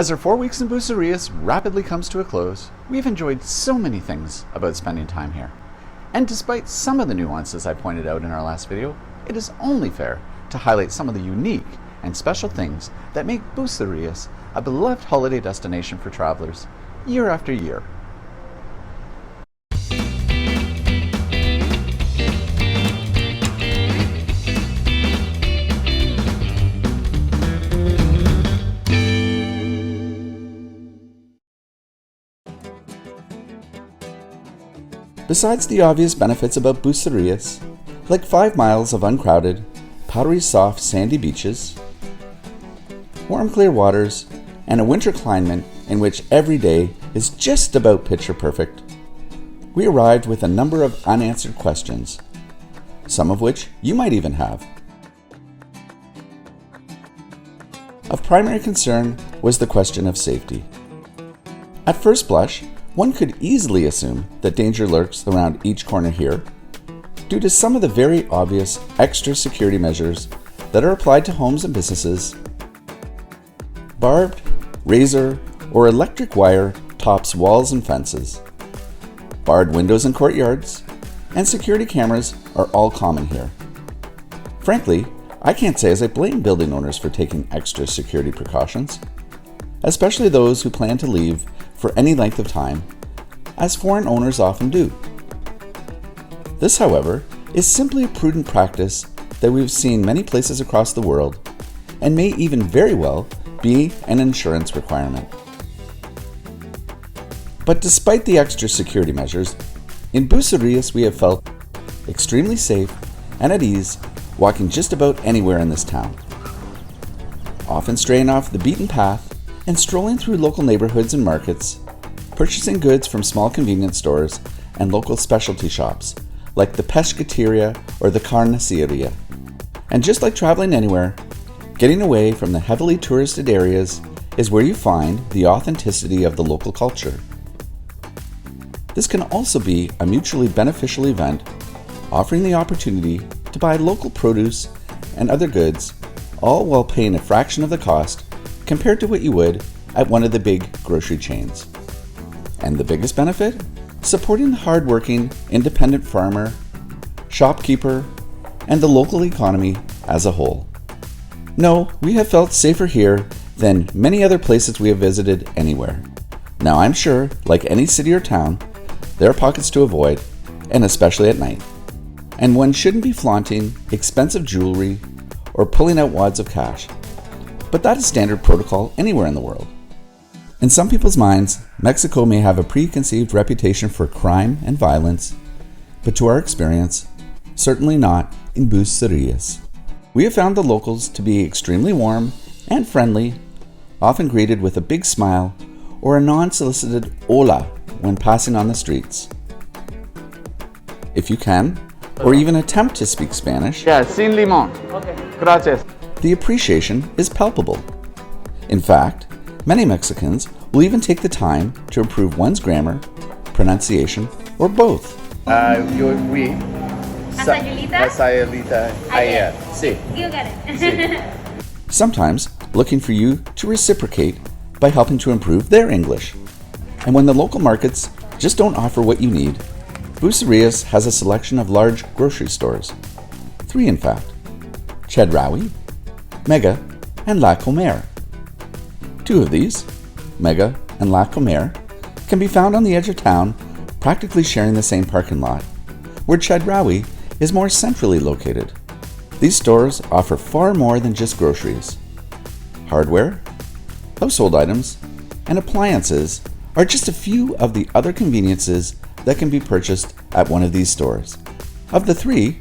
As our 4 weeks in Bucerias rapidly comes to a close, we've enjoyed so many things about spending time here. And despite some of the nuances I pointed out in our last video, it is only fair to highlight some of the unique and special things that make Bucerias a beloved holiday destination for travelers year after year. Besides the obvious benefits about Bucerias, like 5 miles of uncrowded, powdery soft sandy beaches, warm clear waters, and a winter climate in which every day is just about picture perfect, we arrived with a number of unanswered questions, some of which you might even have. Of primary concern was the question of safety. At first blush, one could easily assume that danger lurks around each corner here, due to some of the very obvious extra security measures that are applied to homes and businesses. Barbed, razor, or electric wire tops walls and fences. Barred windows and courtyards, and security cameras are all common here. Frankly, I can't say as I blame building owners for taking extra security precautions, especially those who plan to leave for any length of time, as foreign owners often do. This, however, is simply a prudent practice that we've seen many places across the world, and may even very well be an insurance requirement. But despite the extra security measures, in Bucerias we have felt extremely safe and at ease walking just about anywhere in this town. Often straying off the beaten path and strolling through local neighborhoods and markets, purchasing goods from small convenience stores and local specialty shops like the Pescateria or the Carniceria. And just like traveling anywhere, getting away from the heavily touristed areas is where you find the authenticity of the local culture. This can also be a mutually beneficial event, offering the opportunity to buy local produce and other goods, all while paying a fraction of the cost compared to what you would at one of the big grocery chains. And the biggest benefit? Supporting the hard-working, independent farmer, shopkeeper, and the local economy as a whole. No, we have felt safer here than many other places we have visited anywhere. Now I'm sure, like any city or town, there are pockets to avoid, and especially at night. And one shouldn't be flaunting expensive jewelry or pulling out wads of cash. But that is standard protocol anywhere in the world. In some people's minds, Mexico may have a preconceived reputation for crime and violence, but to our experience, certainly not in Bucerias. We have found the locals to be extremely warm and friendly, often greeted with a big smile or a non-solicited hola when passing on the streets. If you can, or even attempt to speak Spanish, sin limón. Okay. Gracias. The appreciation is palpable. In fact, many Mexicans will even take the time to improve one's grammar, pronunciation, or both. Oui. Sayulita? Ayer. Sí. You got it. Sometimes looking for you to reciprocate by helping to improve their English. And when the local markets just don't offer what you need, Bucerias has a selection of large grocery stores. 3 in fact. Chedraui, Mega, and La Comer. 2 of these, Mega and La Comer, can be found on the edge of town, practically sharing the same parking lot, where Chedraui is more centrally located. These stores offer far more than just groceries. Hardware, household items, and appliances are just a few of the other conveniences that can be purchased at one of these stores. Of the 3,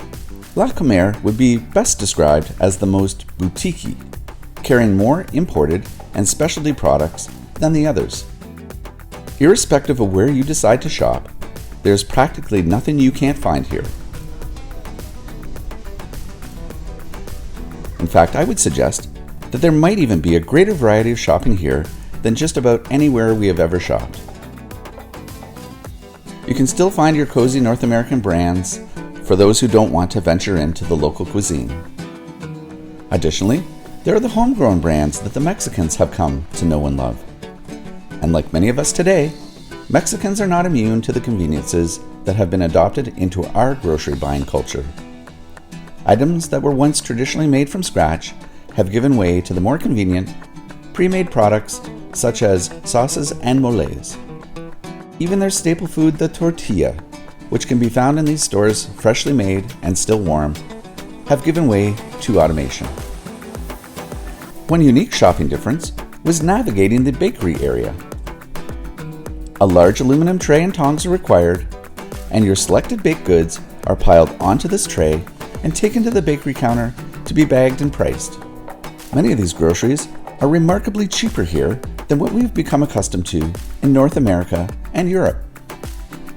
La Comer would be best described as the most boutique-y, carrying more imported and specialty products than the others. Irrespective of where you decide to shop, there's practically nothing you can't find here. In fact, I would suggest that there might even be a greater variety of shopping here than just about anywhere we have ever shopped. You can still find your cozy North American brands for those who don't want to venture into the local cuisine. Additionally, there are the homegrown brands that the Mexicans have come to know and love. And like many of us today, Mexicans are not immune to the conveniences that have been adopted into our grocery buying culture. Items that were once traditionally made from scratch have given way to the more convenient, pre-made products such as sauces and moles. Even their staple food, the tortilla, which can be found in these stores freshly made and still warm, have given way to automation. One unique shopping difference was navigating the bakery area. A large aluminum tray and tongs are required, and your selected baked goods are piled onto this tray and taken to the bakery counter to be bagged and priced. Many of these groceries are remarkably cheaper here than what we've become accustomed to in North America and Europe.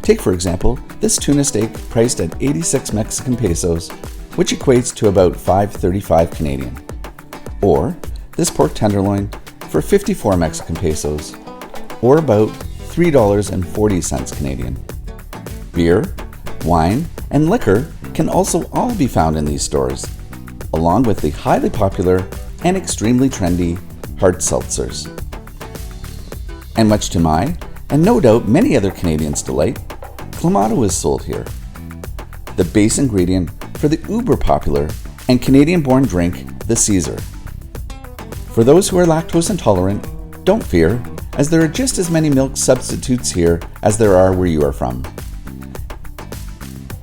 Take, for example, this tuna steak priced at 86 Mexican pesos, which equates to about $5.35 Canadian. Or this pork tenderloin for 54 Mexican pesos, or about $3.40 Canadian. Beer, wine, and liquor can also all be found in these stores, along with the highly popular and extremely trendy hard seltzers. And much to my, and no doubt many other Canadians' delight, Clamato is sold here. The base ingredient for the uber popular and Canadian-born drink, the Caesar. For those who are lactose intolerant, don't fear, as there are just as many milk substitutes here as there are where you are from.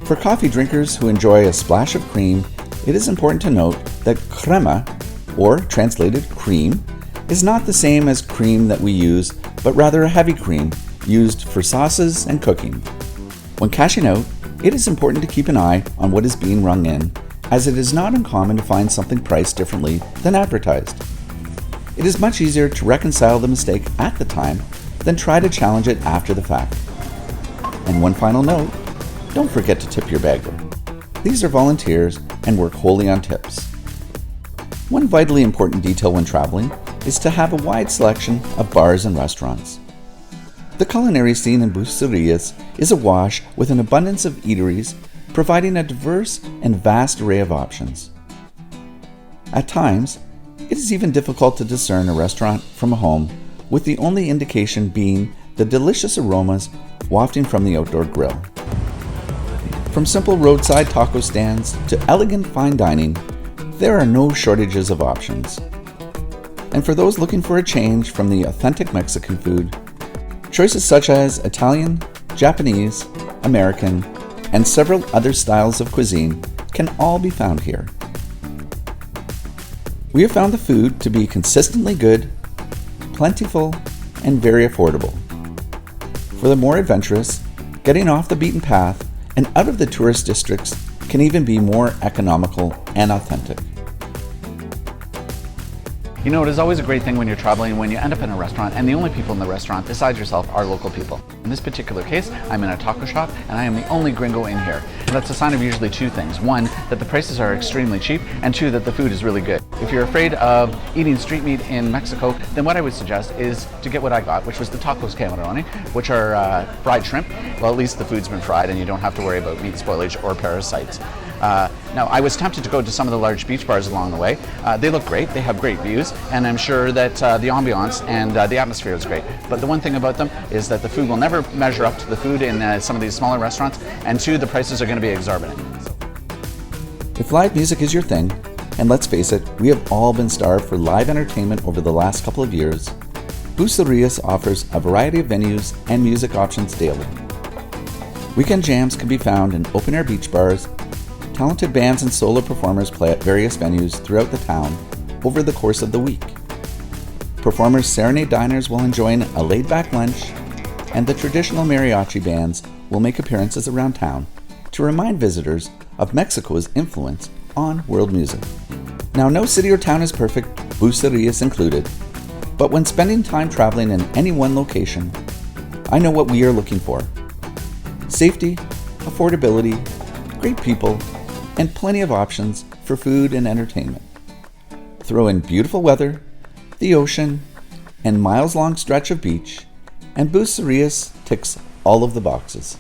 For coffee drinkers who enjoy a splash of cream, it is important to note that crema, or translated cream, is not the same as cream that we use, but rather a heavy cream used for sauces and cooking. When cashing out, it is important to keep an eye on what is being rung in, as it is not uncommon to find something priced differently than advertised. It is much easier to reconcile the mistake at the time than try to challenge it after the fact. And one final note, don't forget to tip your bagger. These are volunteers and work wholly on tips. One vitally important detail when traveling is to have a wide selection of bars and restaurants. The culinary scene in Bucerias is awash with an abundance of eateries, providing a diverse and vast array of options. At times, it is even difficult to discern a restaurant from a home, with the only indication being the delicious aromas wafting from the outdoor grill. From simple roadside taco stands to elegant fine dining, there are no shortages of options. And for those looking for a change from the authentic Mexican food, choices such as Italian, Japanese, American, and several other styles of cuisine can all be found here. We have found the food to be consistently good, plentiful, and very affordable. For the more adventurous, getting off the beaten path and out of the tourist districts can even be more economical and authentic. You know, it is always a great thing when you're traveling, when you end up in a restaurant and the only people in the restaurant besides yourself are local people. In this particular case, I'm in a taco shop and I am the only gringo in here. And that's a sign of usually two things. One, that the prices are extremely cheap, and two, that the food is really good. If you're afraid of eating street meat in Mexico, then what I would suggest is to get what I got, which was the tacos camaroni, which are fried shrimp. Well, at least the food's been fried and you don't have to worry about meat spoilage or parasites. Now, I was tempted to go to some of the large beach bars along the way. They look great, they have great views, and I'm sure that the ambiance and the atmosphere is great. But the one thing about them is that the food will never measure up to the food in some of these smaller restaurants, and two, the prices are going to be exorbitant. If live music is your thing, and let's face it, we have all been starved for live entertainment over the last couple of years, Bucerius offers a variety of venues and music options daily. Weekend jams can be found in open-air beach bars. Talented bands and solo performers play at various venues throughout the town over the course of the week. Performers serenade diners while enjoying a laid-back lunch, and the traditional mariachi bands will make appearances around town to remind visitors of Mexico's influence on world music. Now, no city or town is perfect, Bucerias included, but when spending time traveling in any one location, I know what we are looking for. Safety, affordability, great people, and plenty of options for food and entertainment. Throw in beautiful weather, the ocean, and miles-long stretch of beach, and Bucerias ticks all of the boxes.